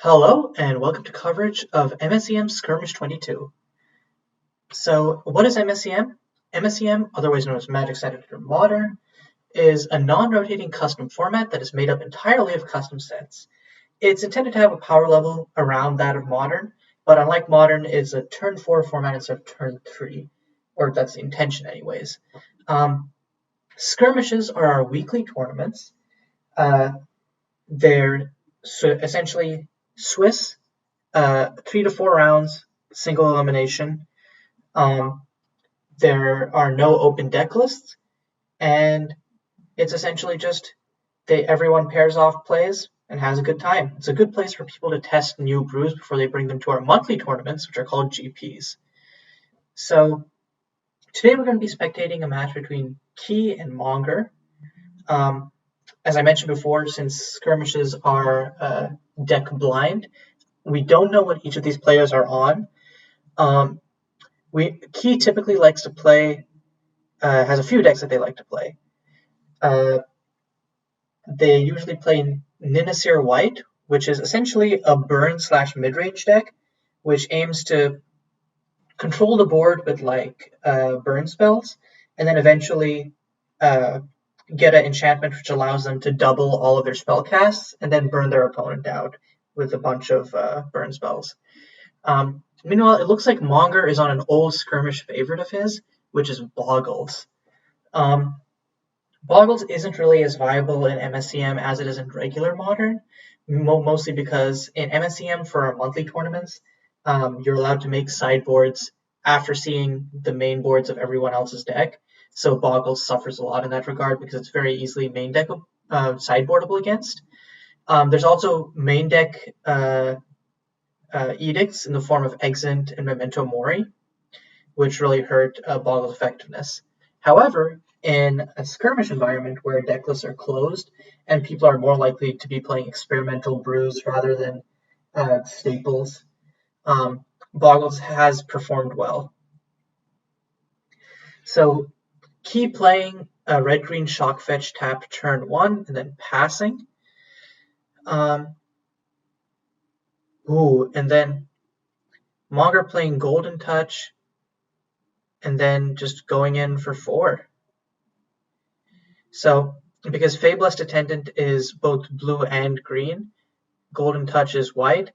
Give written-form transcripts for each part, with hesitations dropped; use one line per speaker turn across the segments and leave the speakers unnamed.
Hello and welcome to coverage of MSEM Skirmish 22. So what is MSEM? MSEM, otherwise known as Magic Set Editor Modern, is a non-rotating custom format that is made up entirely of custom sets. It's intended to have a power level around that of Modern, but unlike Modern, it's a turn 4 format instead of turn 3, or that's the intention anyways. Skirmishes are our weekly tournaments. They're essentially Swiss 3 to 4 rounds, single elimination. There are no open deck lists, and it's essentially just everyone pairs off plays and has a good time. It's a good place for people to test new brews before they bring them to our monthly tournaments, which are called GPs. So today we're going to be spectating a match between Key and Monger. As I mentioned before, since skirmishes are deck blind, we don't know what each of these players are on. Key typically likes to play, has a few decks that they like to play. They usually play Ninasir White, which is essentially a burn/midrange deck, which aims to control the board with burn spells, and then eventually get an enchantment which allows them to double all of their spell casts and then burn their opponent out with a bunch of burn spells. Meanwhile, it looks like Monger is on an old skirmish favorite of his, which is Bogles. Bogles isn't really as viable in MSEM as it is in regular Modern, mostly because in MSEM for our monthly tournaments, you're allowed to make sideboards after seeing the main boards of everyone else's deck. So Bogles suffers a lot in that regard because it's very easily main deck sideboardable against. There's also main deck edicts in the form of Exant and Memento Mori, which really hurt Bogles' effectiveness. However, in a skirmish environment where deck lists are closed and people are more likely to be playing experimental brews rather than staples, Bogles has performed well. So Key playing a red-green shock fetch tap turn 1 and then passing. And then Monger playing Golden Touch and then just going in for 4. So because Fabulous Attendant is both blue and green, Golden Touch is white,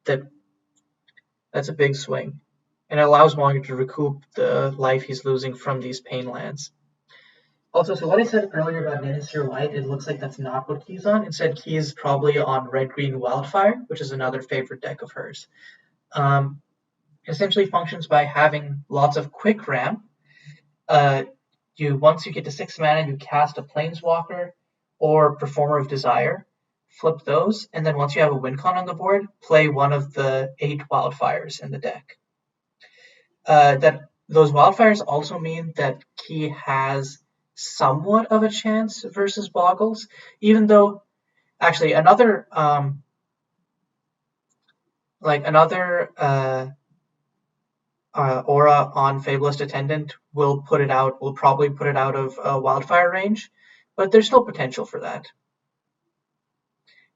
that's a big swing. And it allows Monger to recoup the life he's losing from these pain lands. Also, so what I said earlier about Ninasir White, it looks like that's not what Key's on. Instead, Key is probably on red-green Wildfire, which is another favorite deck of hers. Essentially functions by having lots of quick ramp. Once you get to 6 mana, you cast a Planeswalker or Performer of Desire, flip those, and then once you have a win con on the board, play one of the 8 Wildfires in the deck. Those Wildfires also mean that Key has somewhat of a chance versus Bogles, even though actually another aura on Fabulous Attendant will probably put it out of Wildfire range, but there's still potential for that.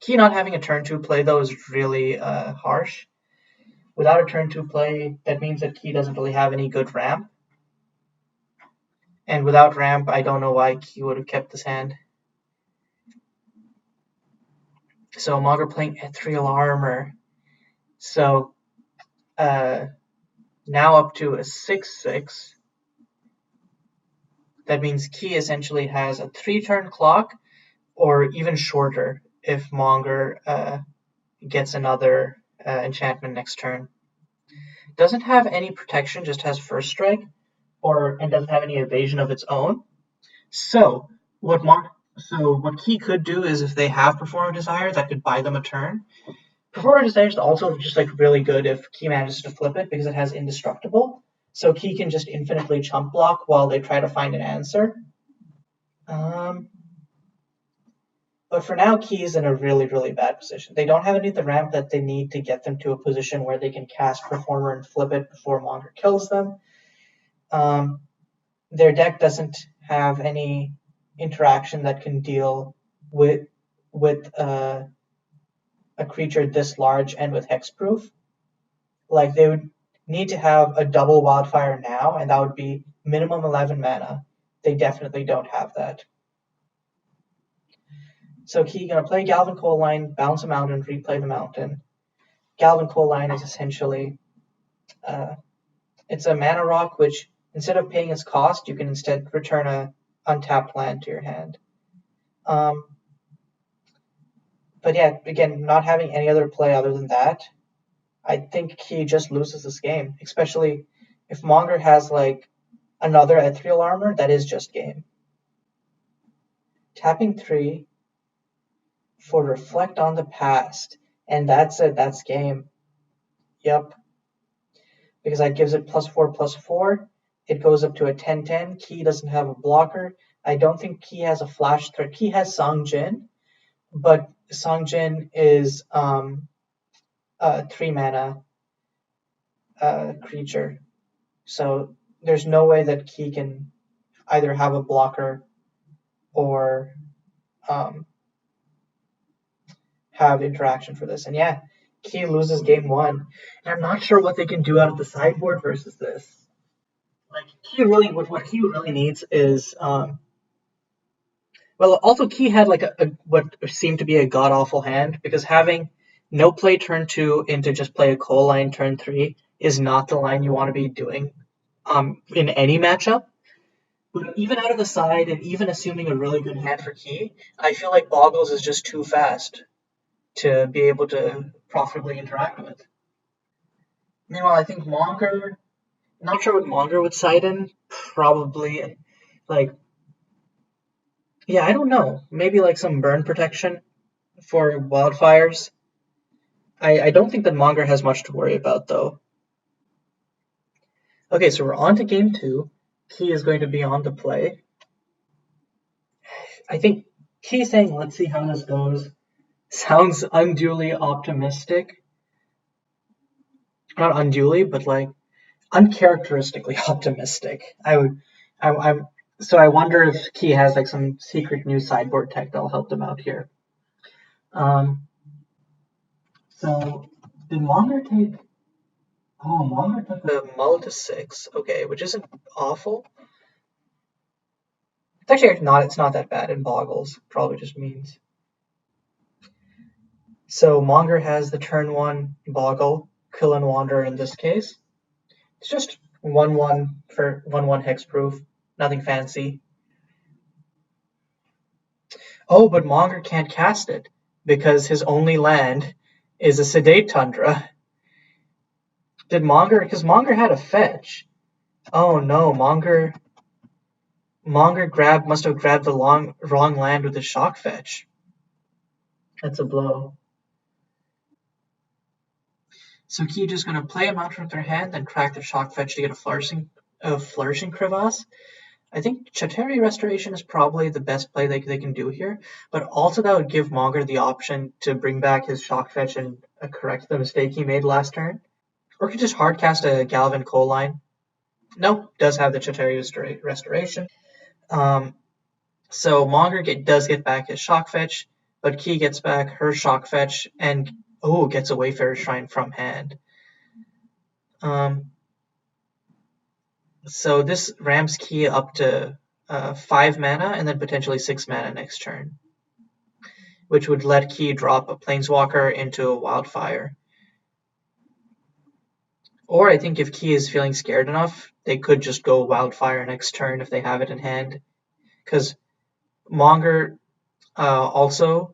Key not having a turn 2 play though is really harsh. Without a turn 2 play, that means that Key doesn't really have any good ramp. And without ramp, I don't know why Key would have kept this hand. So Monger playing Ethereal Armor. So now up to a 6/6. That means Key essentially has a 3-turn clock, or even shorter if Monger gets another enchantment next turn. Doesn't have any protection, just has first strike, and doesn't have any evasion of its own. So what Key could do is if they have Performer Desire, that could buy them a turn. Performer Desire is also just really good if Key manages to flip it because it has Indestructible. So Key can just infinitely chump block while they try to find an answer. But for now, Key is in a really, really bad position. They don't have any of the ramp that they need to get them to a position where they can cast Performer and flip it before Monger kills them. Their deck doesn't have any interaction that can deal with a creature this large and with hexproof. Like, they would need to have a double Wildfire now, and that would be minimum 11 mana. They definitely don't have that. So Key gonna play Galvan Coal Line, bounce a mountain, replay the mountain. Galvan Coal Line is essentially it's a mana rock, which instead of paying its cost, you can instead return a untapped land to your hand. But yeah, again, not having any other play other than that, I think Key just loses this game, especially if Monger has like another ethereal armor, that is just game. Tapping 3 for Reflect on the Past, and that's it, that's game. Yep. Because that gives it +4/+4. It goes up to a 10/10. Key doesn't have a blocker. I don't think Key has a flash threat. Key has Songjin, but Songjin is a 3 mana creature. So there's no way that Key can either have a blocker or have interaction for this. And yeah, Key loses game 1. And I'm not sure what they can do out of the sideboard versus this. Like, Key really, what Key really needs is well, also Key had like a what seemed to be a god awful hand, because having no play turn 2 into just play a coal line turn 3 is not the line you want to be doing in any matchup. But even out of the side, and even assuming a really good hand for Key, I feel like Bogles is just too fast to be able to profitably interact with. Meanwhile, I think Monger, not sure what Monger would side in. Probably, like, yeah, I don't know. Maybe like some burn protection for wildfires. I don't think that Monger has much to worry about, though. Okay, so we're on to game 2. Key is going to be on to play. I think Key saying, let's see how this goes, sounds unduly optimistic. Not unduly, but like uncharacteristically optimistic. So I wonder if Key has like some secret new sideboard tech that'll help them out here. So did Monger take? Oh, Monger took the mull to 6. Okay, which isn't awful. It's actually not. It's not that bad in Bogles. Probably just means. So Monger has the turn 1 Boggle, Kill and Wander in this case. It's just 1/1 for 1/1 hexproof. Nothing fancy. Oh, but Monger can't cast it because his only land is a Sedate Tundra. Did Monger? Because Monger had a fetch. Oh no, Monger must have grabbed the wrong land with his shock fetch. That's a blow. So Key just gonna play a mountain with their hand, then crack their shock fetch to get a flourishing crevasse. I think Chateri Restoration is probably the best play they can do here, but also that would give Monger the option to bring back his shock fetch and correct the mistake he made last turn. Or could just hardcast a Galvan Coal Line. Nope, does have the Chateri Restoration. So Monger does get back his shock fetch, but Key gets back her shock fetch and gets a Wayfarer Shrine from hand. So this ramps Key up to 5 mana and then potentially 6 mana next turn, which would let Key drop a Planeswalker into a Wildfire. Or I think if Key is feeling scared enough, they could just go Wildfire next turn if they have it in hand. Because Monger also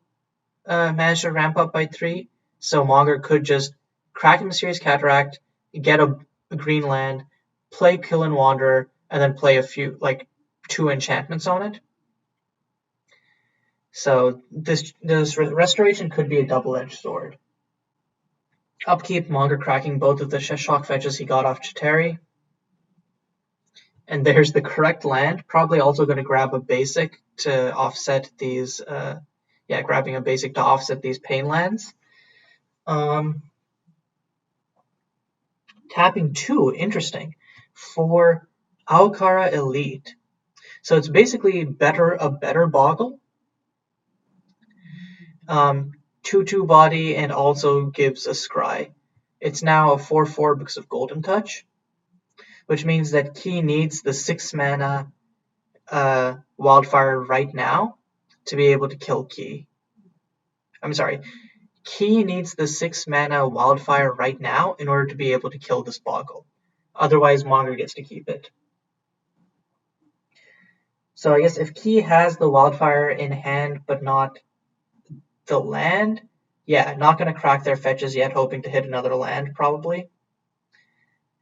managed to ramp up by 3, so Monger could just crack a Mysterious Cataract, get a green land, play Kill and Wander, and then play a few, like 2 enchantments on it. So this restoration could be a double-edged sword. Upkeep, Monger cracking both of the shock fetches he got off Chateri. And there's the correct land. Probably also going to grab a basic to offset these. Grabbing a basic to offset these pain lands. Tapping 2, interesting, for Aokara Elite. So it's basically a better Boggle. 2/2 body and also gives a scry. It's now a 4/4 because of Golden Touch, which means that Ki needs the 6 mana Wildfire right now to be able to kill Ki. I'm sorry. Ki needs the 6 mana Wildfire right now in order to be able to kill this Boggle. Otherwise, Monger gets to keep it. So I guess if Ki has the Wildfire in hand but not the land, yeah, not going to crack their fetches yet, hoping to hit another land probably.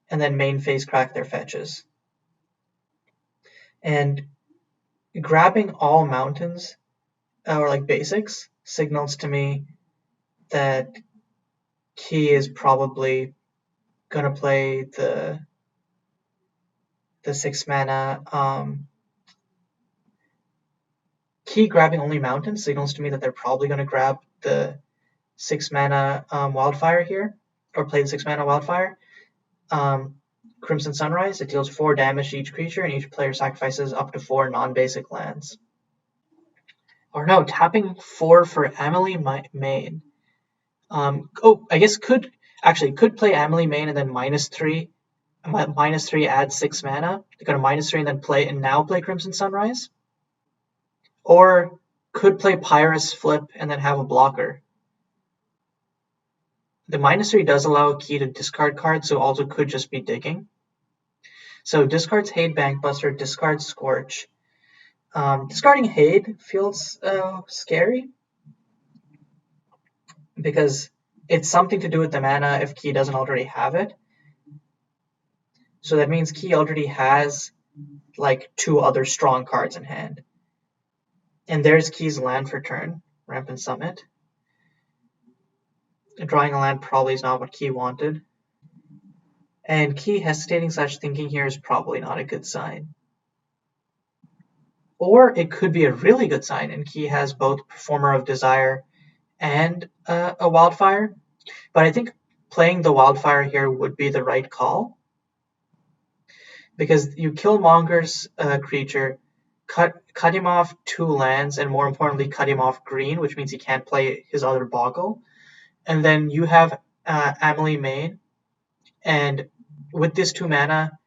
And then main phase crack their fetches. And grabbing all mountains, or like basics, signals to me that Ki is probably going to play the 6 mana. Ki grabbing only mountains signals to me that they're probably going to grab the 6 mana Wildfire here, or play the 6 mana Wildfire. Crimson Sunrise, it deals 4 damage to each creature, and each player sacrifices up to 4 non-basic lands. Or no, tapping 4 for Amelie main. I guess could play Amelie main and then -3. -3 adds 6 mana. They go to -3 and then play Crimson Sunrise. Or could play Pyrus flip and then have a blocker. The -3 does allow Ki to discard cards, so also could just be digging. So discards Hade Bankbuster, discards Scorch. Discarding Hade feels scary because it's something to do with the mana if Ki doesn't already have it. So that means Ki already has like 2 other strong cards in hand. And there's Ki's land for turn, Rampant Summit. Drawing a land probably is not what Ki wanted. And Ki hesitating/thinking here is probably not a good sign. Or it could be a really good sign, and Ki has both Performer of Desire and a Wildfire. But I think playing the Wildfire here would be the right call. Because you kill Monger's creature, cut him off 2 lands, and more importantly, cut him off green, which means he can't play his other Boggle. And then you have Amelie main, and with this 2 mana,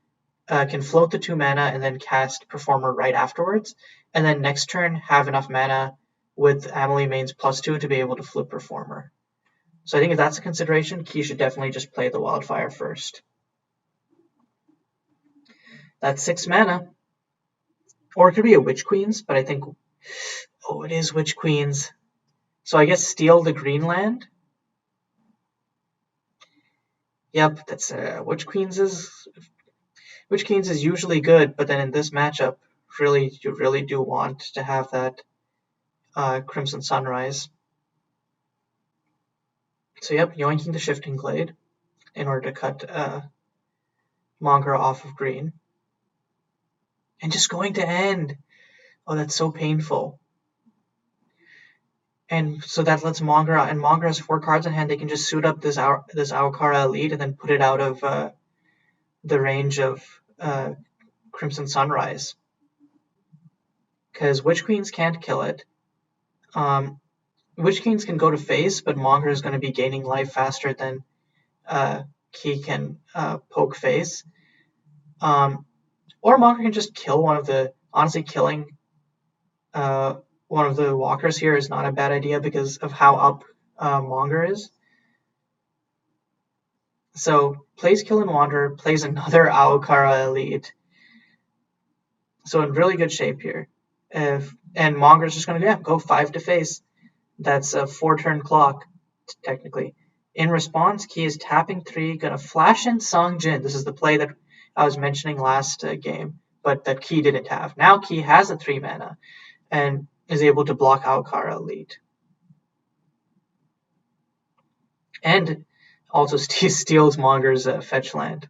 can float the 2 mana and then cast Performer right afterwards. And then next turn, have enough mana with Amelie main's +2 to be able to flip Performer. So I think if that's a consideration, Ki should definitely just play the Wildfire first. That's 6 mana. Or it could be a Witch Queens, but I think... Oh, it is Witch Queens. So I guess steal the green land. Yep, that's Witch Queens is usually good, but then in this matchup, you really do want to have that Crimson Sunrise. So yep, yoinking the Shifting Glade in order to cut Monger off of green. And just going to end. Oh, that's so painful. And so that lets Monger out, and Monger has 4 cards in hand. They can just suit up this Aokara Elite and then put it out of the range of Crimson Sunrise. Because Witch Queens can't kill it. Witch Queens can go to face, but Monger is going to be gaining life faster than Ki can poke face. Or Monger can just kill one of the... Honestly, killing one of the walkers here is not a bad idea because of how up Monger is. So plays Kill and Wanderer, plays another Aokara Elite. So in really good shape here. And Monger's just going to go 5 to face. That's a 4-turn clock, technically. In response, Ki is tapping 3, going to flash in Songjin. This is the play that I was mentioning last game, but that Ki didn't have. Now Ki has a 3 mana and is able to block Aokara Elite. And also steals Monger's fetch land.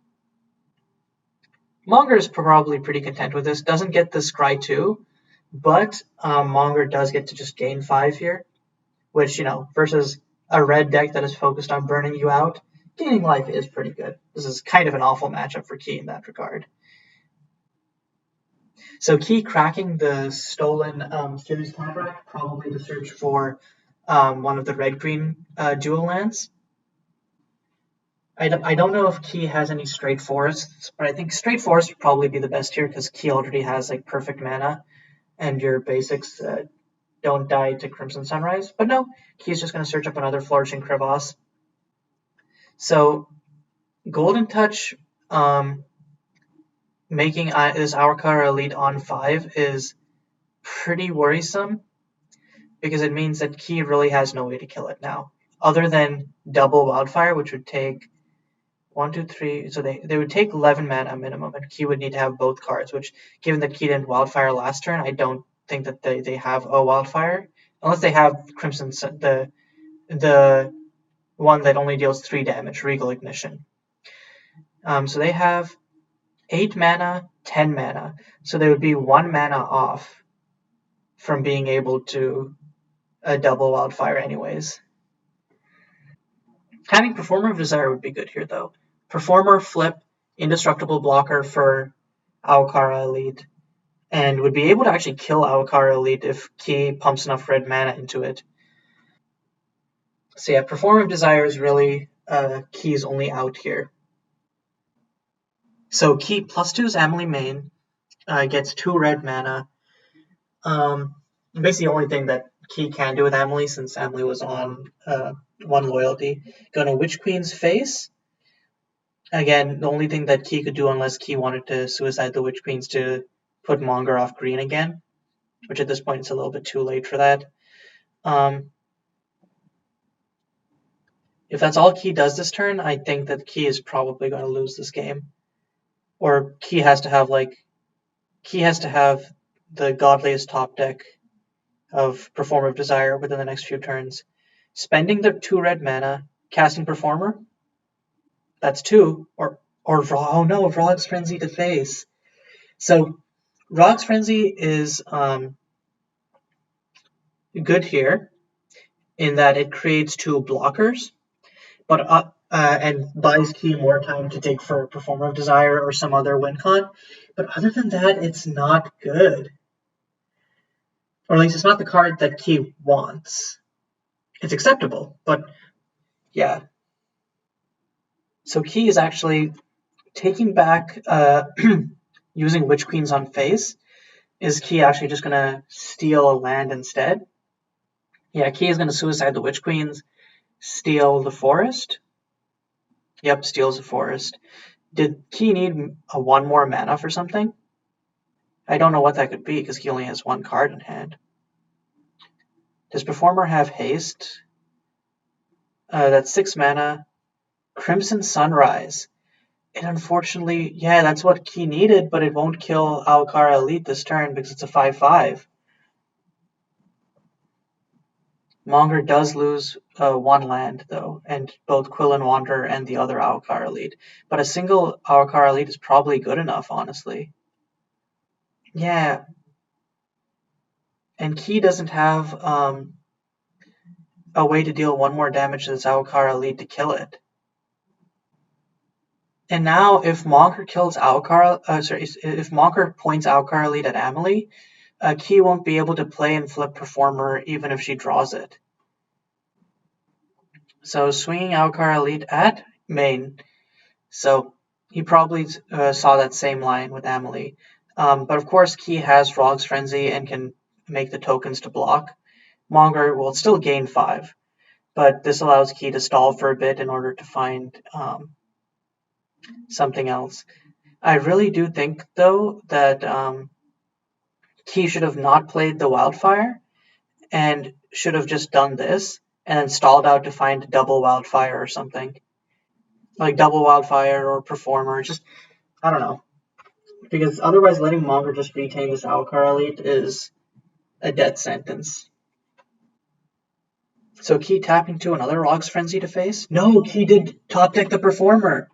Monger is probably pretty content with this. Doesn't get the Scry 2, but Monger does get to just gain 5 here, which, versus a red deck that is focused on burning you out, gaining life is pretty good. This is kind of an awful matchup for Ki in that regard. So Ki cracking the stolen Fuse Cataract, probably to search for one of the red-green dual lands. I don't know if Key has any straight forests, but I think straight forests would probably be the best here because Key already has like perfect mana, and your basics don't die to Crimson Sunrise. But no, Key's just going to search up another Flourishing Crevasse. So Golden Touch, making this Aurkara Elite on 5 is pretty worrisome because it means that Key really has no way to kill it now, other than double Wildfire, which would take 1, 2, 3. So they would take 11 mana minimum, and Key would need to have both cards. Which, given that Key didn't Wildfire last turn, I don't think that they have a Wildfire unless they have Crimson the one that only deals 3 damage, Regal Ignition. So they have 8 mana, 10 mana. So they would be 1 mana off from being able to double Wildfire anyways. Having Performer of Desire would be good here, though. Performer, flip, indestructible blocker for Aurkara Elite, and would be able to actually kill Aurkara Elite if Key pumps enough red mana into it. So yeah, Performer of Desire is really Key's only out here. So Key +2's Amelie main, gets 2 red mana. Basically the only thing that Key can do with Amelie, since Amelie was on 1 loyalty. Go to Witch Queen's face. Again, the only thing that Key could do, unless Key wanted to suicide the Witch Queens to put Monger off green again, which at this point it's a little bit too late for that. If that's all Key does this turn, I think that Key is probably going to lose this game. Or Key has to have the godliest top deck of Performer of Desire within the next few turns. Spending the 2 red mana, casting Performer, that's 2, or oh no, Rog's Frenzy to face. So Rog's Frenzy is good here in that it creates 2 blockers, but and buys Key more time to dig for Performer of Desire or some other win con. But other than that, it's not good. Or at least it's not the card that Key wants. It's acceptable, but yeah. So Key is actually taking back using Witch Queens on face. Is Key actually just going to steal a land instead? Yeah, Key is going to suicide the Witch Queens, steal the forest. Yep, steals the forest. Did Key need a 1 more mana for something? I don't know what that could be because he only has 1 card in hand. Does Performer have haste? That's 6 mana. Crimson Sunrise. And unfortunately, yeah, that's what Key needed, but it won't kill Aurkara Elite this turn because it's a 5/5. Monger does lose 1 land, though, and both Quillen Wanderer and the other Aurkara Elite. But a single Aurkara Elite is probably good enough, honestly. Yeah. And Key doesn't have a way to deal 1 more damage to this Aurkara Elite to kill it. And now, if Monger kills if Monger points Aurkara Elite at Amelie, Key won't be able to play and flip Performer even if she draws it. So swinging Aurkara Elite at main. So he probably saw that same line with Amelie. But of course, Key has Rog's Frenzy and can make the tokens to block. Monger will still gain 5, but this allows Key to stall for a bit in order to find something else. I really do think, though, that Key should have not played the Wildfire and should have just done this and then stalled out to find double Wildfire or something. Like double Wildfire or Performer, just, I don't know. Because otherwise letting Monger just retain this Aurkara Elite is a death sentence. So Key tapping to another Rog's Frenzy to face? No, Key did top deck the Performer.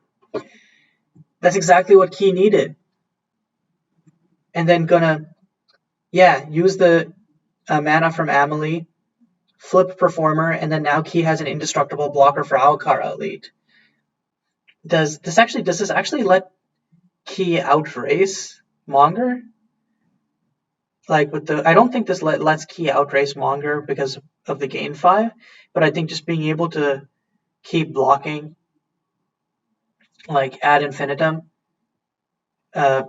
That's exactly what Key needed. And then gonna, use the mana from Amelie, flip Performer, and then now Key has an indestructible blocker for Aurkara Elite. Does this actually let Key outrace Monger? like with the, I don't think this lets Ki outrace Monger because of the gain 5, but I think just being able to keep blocking like ad infinitum, and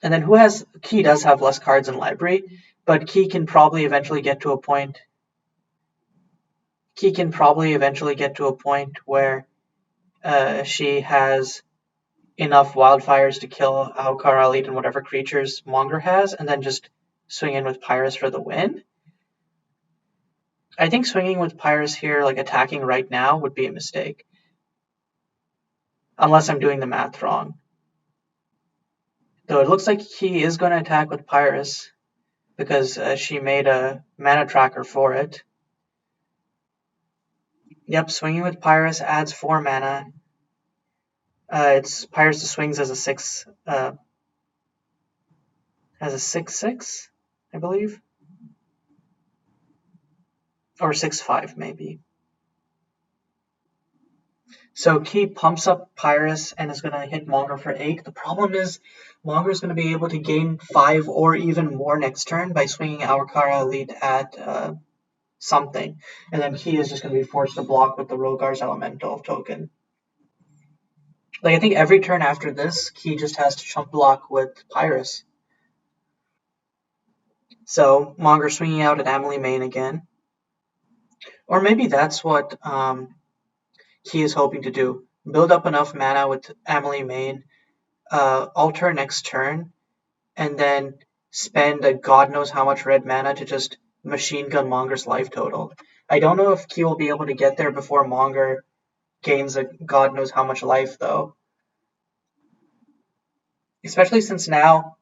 then who has, Ki does have less cards in library, but Ki can probably eventually get to a point. Ki can probably eventually get to a point where she has enough wildfires to kill Aokara Elite and whatever creatures Monger has, and then just swing in with Pyrus for the win. I think swinging with Pyrus here, like attacking right now, would be a mistake. Unless I'm doing the math wrong. Though it looks like he is going to attack with Pyrus because she made a mana tracker for it. Yep, swinging with Pyrus adds 4 mana. It's Pyrus swings as a 6, as a 6/6, I believe, or 6/5 maybe. So Ki pumps up Pyrus and is going to hit Monger for 8. The problem is Monger is going to be able to gain 5 or even more next turn by swinging Aokara Elite at something, and then Ki is just going to be forced to block with the Rogar's Elemental token. Like I think every turn after this, Ki just has to chump block with Pyrus. So Monger swinging out at Amelie Main again, or maybe that's what Ki is hoping to do: build up enough mana with Amelie Main, alter next turn, and then spend a god knows how much red mana to just machine gun Monger's life total. I don't know if Ki will be able to get there before Monger gains a god knows how much life, though. Especially since now,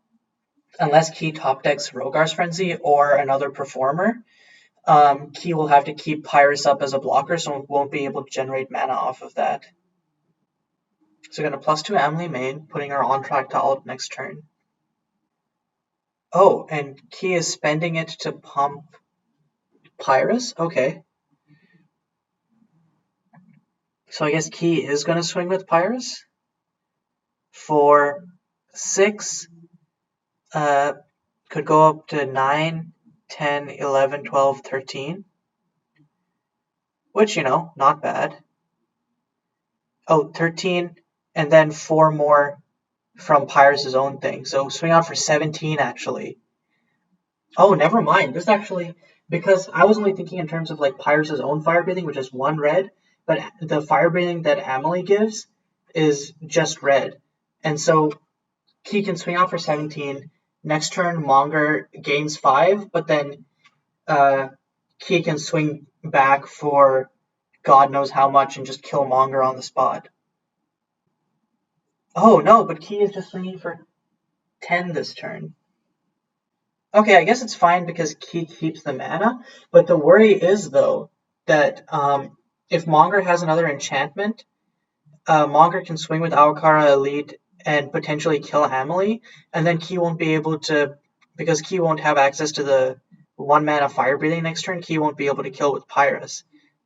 unless Ki top decks Rogar's Frenzy or another performer, Ki will have to keep Pyrus up as a blocker, so it won't be able to generate mana off of that. So we're going to +2 Amelie Main, putting her on track to ult next turn. Oh, and Ki is spending it to pump Pyrus? Okay. So I guess Ki is going to swing with Pyrus for 6. Could go up to 9, 10, 11, 12, 13. Which, not bad. Oh, 13, and then 4 more from Pyrus' own thing. So swing out for 17, actually. Oh, never mind. This actually, because I was only thinking in terms of like Pyrus' own fire breathing, which is 1 red, but the fire breathing that Amelie gives is just red. And so Ki can swing out for 17. Next turn, Monger gains 5, but then Ki can swing back for God knows how much and just kill Monger on the spot. Oh, no, but Ki is just swinging for 10 this turn. Okay, I guess it's fine because Ki keeps the mana, but the worry is, though, that if Monger has another enchantment, Monger can swing with Aokara Elite and potentially kill Amelie, and then Ki won't be able to, because Ki won't have access to the 1 mana fire breathing next turn, Ki won't be able to kill with Pyrus.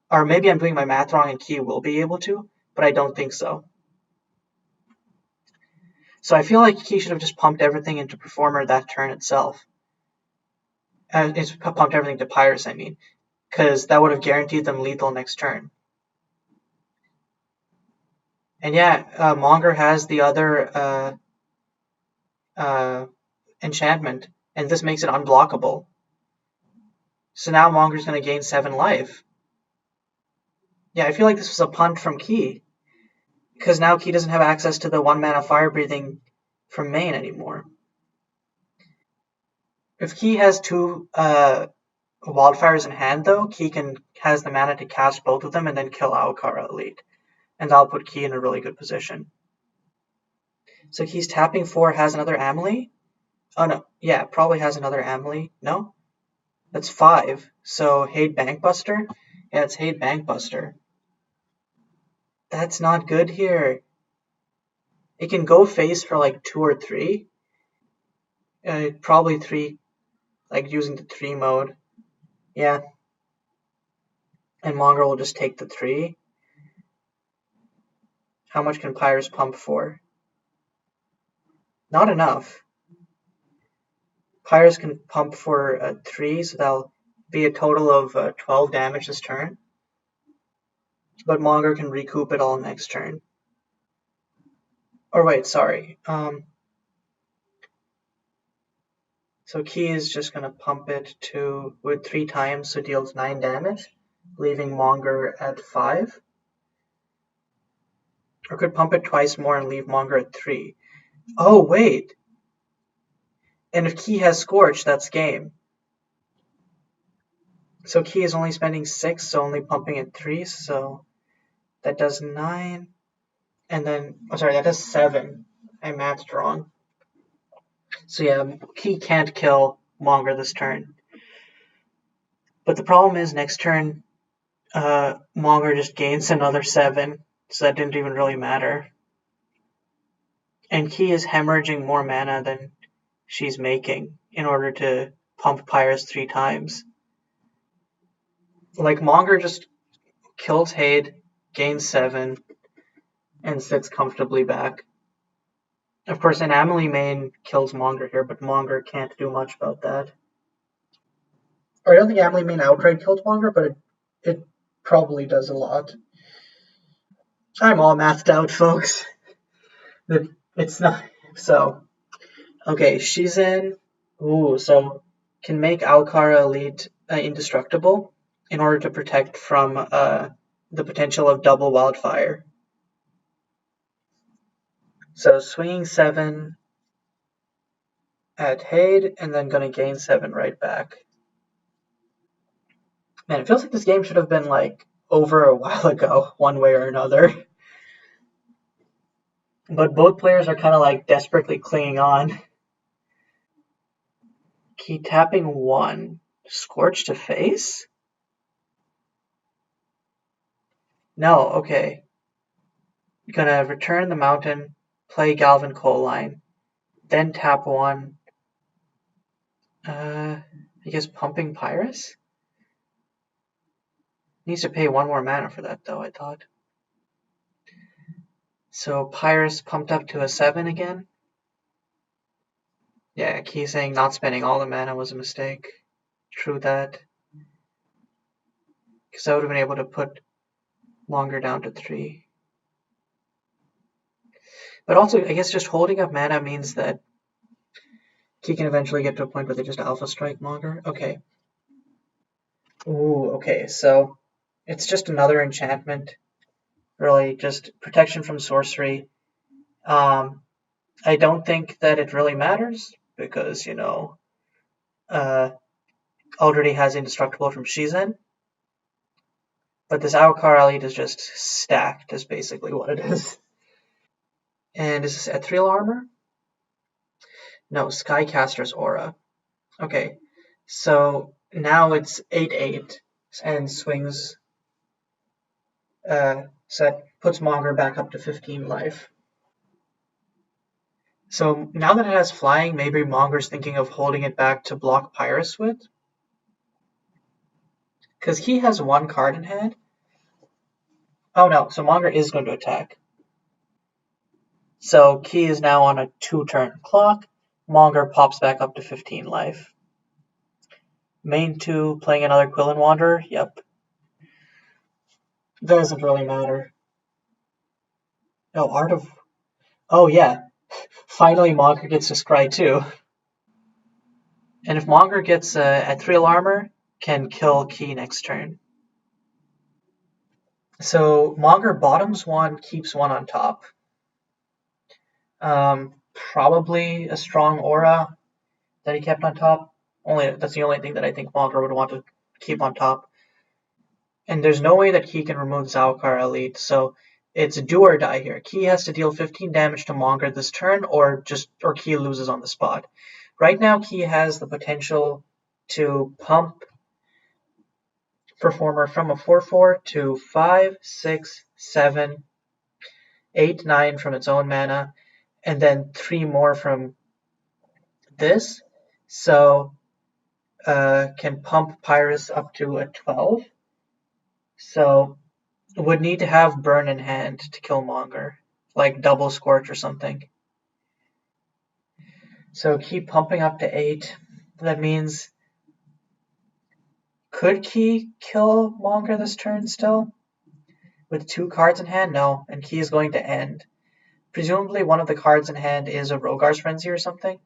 Or maybe I'm doing my math wrong and Ki will be able to, but I don't think so. So I feel like Ki should have just pumped everything into Performer that turn itself. It's pumped everything to Pyrus, I mean, because that would have guaranteed them lethal next turn. And yeah, Monger has the other enchantment, and this makes it unblockable. So now Monger's going to gain 7 life. Yeah, I feel like this was a punt from Ki, because now Ki doesn't have access to the 1 mana fire breathing from main anymore. If Ki has 2 wildfires in hand, though, Ki has the mana to cast both of them and then kill Aokara Elite, and that'll put Ki in a really good position. So Ki's tapping 4, has another Amelie. Oh no, yeah, probably has another Amelie. No, that's 5. So Hade Bankbuster. Yeah, it's Hade Bankbuster. That's not good here. It can go face for like 2 or 3. Probably 3, like using the 3 mode. Yeah. And Monger will just take the 3. How much can Pyrus pump for? Not enough. Pyrus can pump for 3, so that'll be a total of 12 damage this turn. But Monger can recoup it all next turn. Or wait, sorry. So Key is just going to pump it with 3 times, so deals 9 damage, leaving Monger at 5. Or could pump it twice more and leave Monger at 3. Oh, wait. And if Key has Scorch, that's game. So Key is only spending 6, so only pumping at 3, so that does 9. And then, that does 7. I mathed wrong. So yeah, Key can't kill Monger this turn. But the problem is next turn, Monger just gains another 7, so that didn't even really matter. And Key is hemorrhaging more mana than she's making in order to pump Pyrus 3 times. Like, Monger just kills Hade, gains 7, and sits comfortably back. Of course, an Amelie main kills Monger here, but Monger can't do much about that. Or I don't think Amelie main outright kills Monger, but it probably does a lot. I'm all mathed out, folks. It's not... So, okay, she's in... Ooh, so can make Aokara Elite indestructible in order to protect from the potential of double Wildfire. So swinging 7 at Hade, and then going to gain 7 right back. Man, it feels like this game should have been, like, over a while ago, one way or another. But both players are kind of, like, desperately clinging on. Key tapping 1. Scorch to face? No, okay. Gonna return the mountain, play Galvan Coal Line, then tap 1. I guess pumping Pyrus? Needs to pay 1 more mana for that, though, I thought. So Pyrus pumped up to a 7 again. Yeah, Key saying not spending all the mana was a mistake. True that. Because I would have been able to put Monger down to 3. But also, I guess just holding up mana means that Key can eventually get to a point where they just Alpha Strike Monger. Okay. Ooh, okay, so it's just another enchantment. Really, just protection from sorcery. I don't think that it really matters because, already has indestructible from Shizen. But this Aokar Elite is just stacked, is basically what it is. And is this Ethereal Armor? No, Skycaster's Aura. Okay, so now it's 8/8 and swings. So that puts Monger back up to 15 life. So now that it has flying, maybe Monger's thinking of holding it back to block Pyrus with. Because he has 1 card in hand. Oh no, so Monger is going to attack. So Key is now on a 2-turn clock. Monger pops back up to 15 life. Main 2, playing another Quillen Wanderer? Yep. Doesn't really matter. No, Art of... Oh yeah. Finally Monger gets to scry too. And if Monger gets Ethereal Armor, can kill Key next turn. So Monger bottoms 1, keeps 1 on top. Probably a strong aura that he kept on top. That's the only thing that I think Monger would want to keep on top. And there's no way that Key can remove Aokar Elite, so it's do or die here. Key has to deal 15 damage to Monger this turn, or Key loses on the spot. Right now, Key has the potential to pump Performer from a 4/4 to 5, 6, 7, 8, 9 from its own mana, and then 3 more from this. So can pump Pyrus up to a 12. So would need to have Burn in hand to kill Monger, like double Scorch or something. So keep pumping up to 8. That means, could Key kill Monger this turn still? With 2 cards in hand? No, and Key is going to end. Presumably one of the cards in hand is a Rogar's Frenzy or something.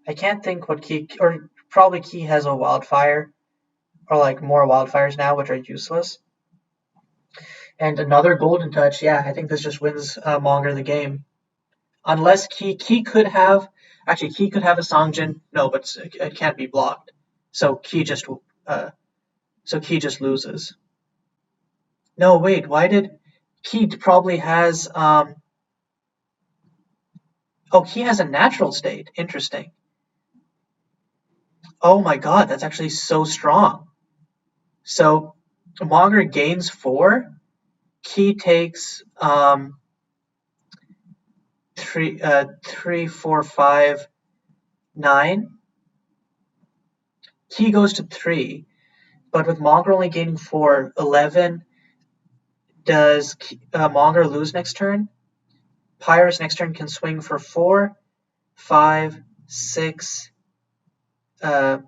I can't think what Key, or probably Key has a Wildfire, or like more Wildfires now, which are useless. And another Golden Touch, yeah, I think this just wins Monger the game. Unless Key could have, actually Key could have a Songjin, no, but it can't be blocked. So Key just loses. No, wait, why did Key probably has oh, Key has a natural state. Interesting. Oh my god, that's actually so strong. So Monger gains 4. Key takes 3, 4, 5, 9. Key goes to 3, but with Monger only gaining 4, 11. Does Monger lose next turn? Pyrus next turn can swing for 4, 5, 6, 7,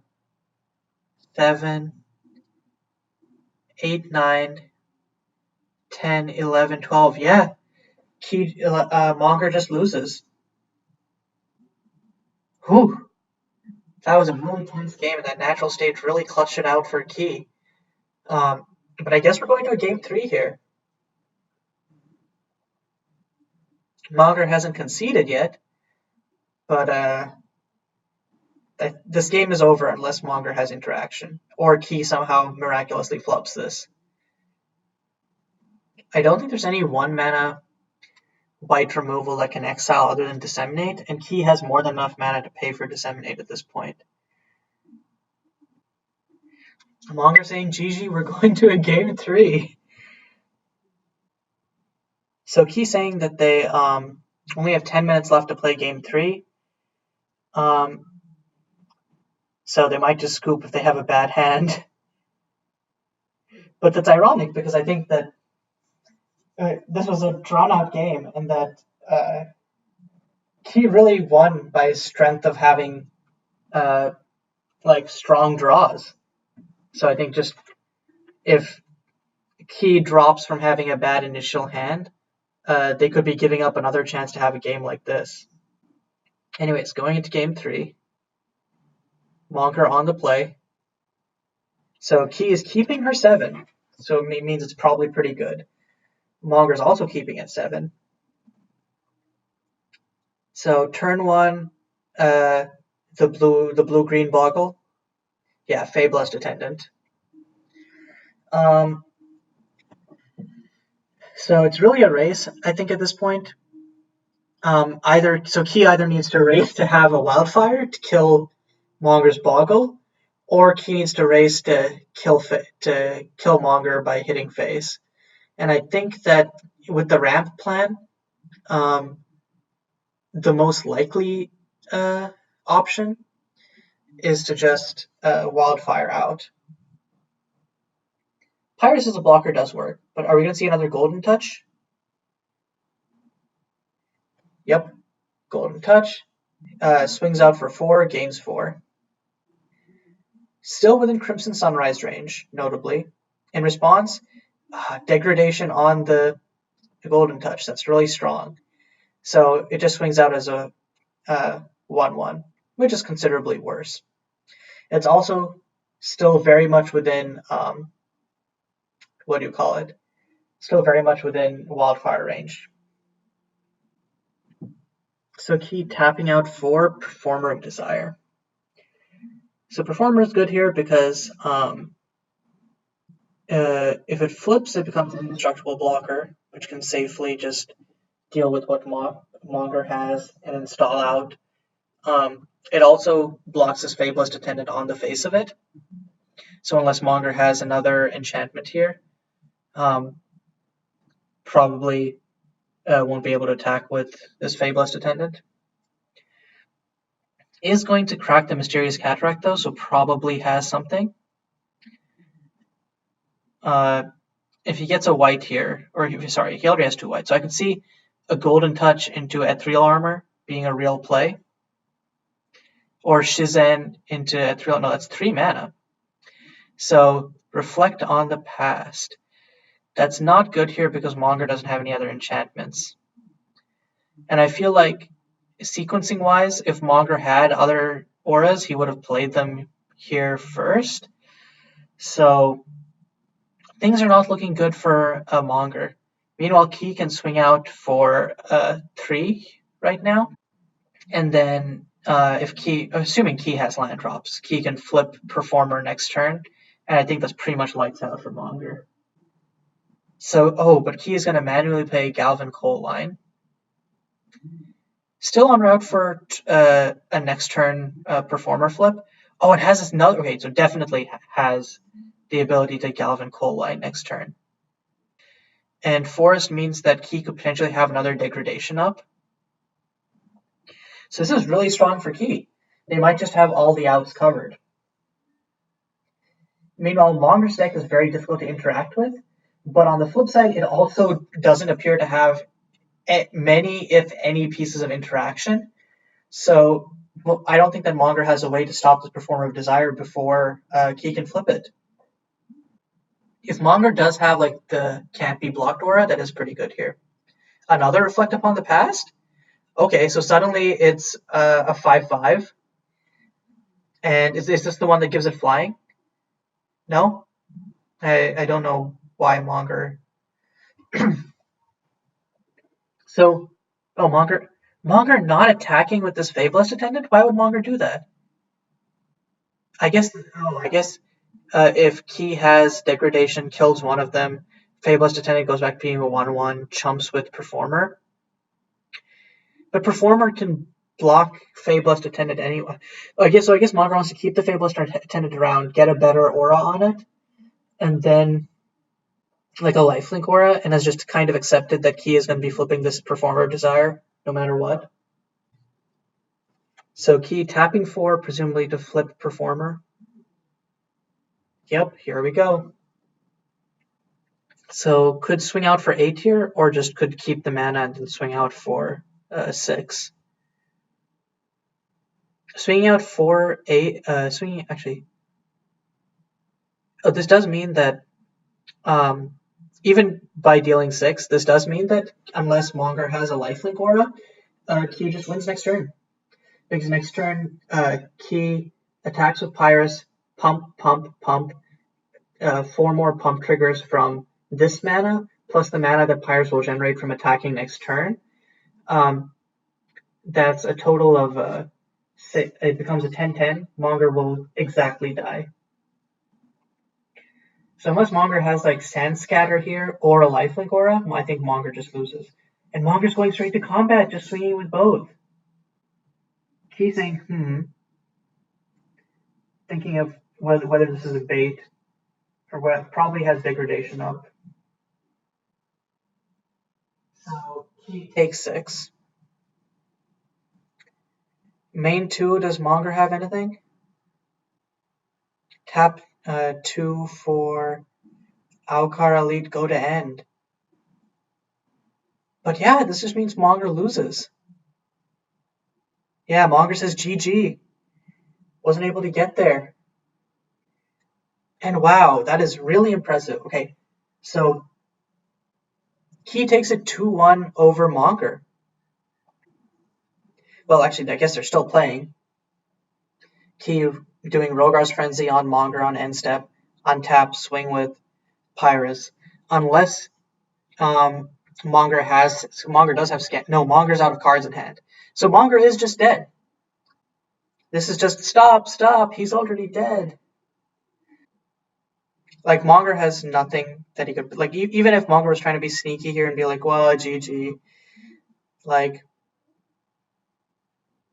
8, 9, 10, 11, 12. Yeah, Monger just loses. Whew. That was a really tense game, and that natural stage really clutched it out for Key. But I guess we're going to a game 3 here. Monger hasn't conceded yet, but this game is over unless Monger has interaction, or Key somehow miraculously flops this. I don't think there's any 1-mana white removal that can exile other than Disseminate, and Key has more than enough mana to pay for Disseminate at this point. Monger saying, GG, we're going to a game 3. So Key saying that they only have 10 minutes left to play game 3. So they might just scoop if they have a bad hand. But that's ironic because I think that this was a drawn-out game, and that Key really won by strength of having like strong draws. So I think just if Key drops from having a bad initial hand, they could be giving up another chance to have a game like this. Anyways, going into game 3, Monger on the play. So Key is keeping her 7, so it means it's probably pretty good. Monger's also keeping at 7. So turn 1, the blue-green Boggle. Yeah, Fabulous Attendant. So it's really a race, I think, at this point. Key either needs to race to have a Wildfire to kill Monger's Boggle, or Key needs to race to kill Monger by hitting face. And I think that with the ramp plan, the most likely option is to just Wildfire out. Pyrus as a blocker does work, but are we going to see another Golden Touch? Yep, Golden Touch. Swings out for 4, gains 4. Still within Crimson Sunrise range, notably. In response, degradation on the Golden Touch. That's really strong. So it just swings out as a 1/1, which is considerably worse. It's also still very much within, Still very much within Wildfire range. So Key tapping out for Performer of Desire. So Performer is good here because if it flips, it becomes an indestructible blocker, which can safely just deal with what Monger has and install out. It also blocks this Fabulous Attendant on the face of it. So unless Monger has another enchantment here, probably won't be able to attack with this Fabulous Attendant. Is going to crack the Mysterious Cataract though, so probably has something. If he gets a white here, or sorry, he already has 2 whites, so I can see a Golden Touch into Ethereal Armor being a real play. or Shizen into a 3. No, that's 3 mana. So Reflect on the Past. That's not good here because Monger doesn't have any other enchantments. And I feel like sequencing wise, if Monger had other auras, he would have played them here first. So things are not looking good for a Monger. Meanwhile, Key can swing out for 3 right now. And then if Key, assuming Key has land drops, Key can flip Performer next turn. And I think that's pretty much lights out for Monger. So, but Key is going to manually play Galvan Coal Line. Still en route for a next turn Performer flip. Oh, it has another. Okay, so definitely has the ability to Galvan Coal Line next turn. And Forest means that Key could potentially have another degradation up. So this is really strong for Key. They might just have all the outs covered. Meanwhile, Monger's deck is very difficult to interact with, but on the flip side, it also doesn't appear to have many, if any, pieces of interaction. So I don't think that Monger has a way to stop this Performer of Desire before Key can flip it. If Monger does have like the can't be blocked aura, that is pretty good here. Another Reflect Upon the Past. Okay, so suddenly it's a 5/5. And is this the one that gives it flying? No? I don't know why Monger. So, Monger not attacking with this Fabulous Attendant? Why would Monger do that? I guess if Key has degradation, kills one of them, Fabulous Attendant goes back to being a 1/1, chumps with Performer. But Performer can block Fabulous Attendant anyway. I guess Monger wants to keep the Fabulous Attendant around, get a better aura on it, and then like a lifelink aura, and has just kind of accepted that Key is going to be flipping this Performer of Desire no matter what. So Key tapping 4, presumably to flip Performer. Yep, here we go. So could swing out for 8 here, or just could keep the mana and then swing out for 6. Swinging out for 8, swinging actually. This does mean that even by dealing 6, this does mean that unless Monger has a lifelink aura, Key just wins next turn. Because next turn, Key attacks with Pyrus, pump, 4 more pump triggers from this mana, plus the mana that Pyrus will generate from attacking next turn. That's a total of 6. It becomes a 10/10. Monger will exactly die. So unless Monger has like Sand Scatter here or a lifelink aura, I think Monger just loses. And Monger's going straight to combat, just swinging with both. Key saying, thinking of whether this is a bait or what. Probably has degradation up. So Key takes 6. Main 2, does Monger have anything? Tap 2 for Aukar Elite, go to end. But yeah, this just means Monger loses. Yeah, Monger says GG. Wasn't able to get there. And wow, that is really impressive. Okay, so Key takes it 2-1 over Monger. Well, actually, I guess they're still playing. Key doing Rogar's Frenzy on Monger on end step, untap, swing with Pyrus. Unless Monger does have scan. No, Monger's out of cards in hand. So Monger is just dead. This is just stop, he's already dead. Like, Monger has nothing that he could, like, even if Monger was trying to be sneaky here and be like, well, GG, like,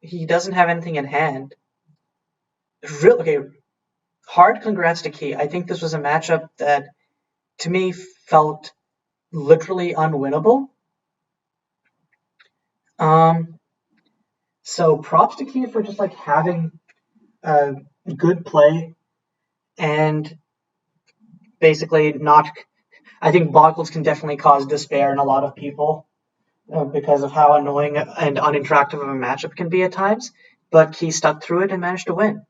he doesn't have anything in hand. Okay, hard congrats to Key. I think this was a matchup that, to me, felt literally unwinnable. So props to Key for just, like, having a good play and basically not. I think Bogles can definitely cause despair in a lot of people because of how annoying and uninteractive of a matchup can be at times. but Qui stuck through it and managed to win.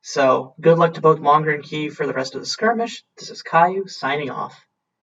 So good luck to both Monger and Qui for the rest of the skirmish. This is Caillou signing off.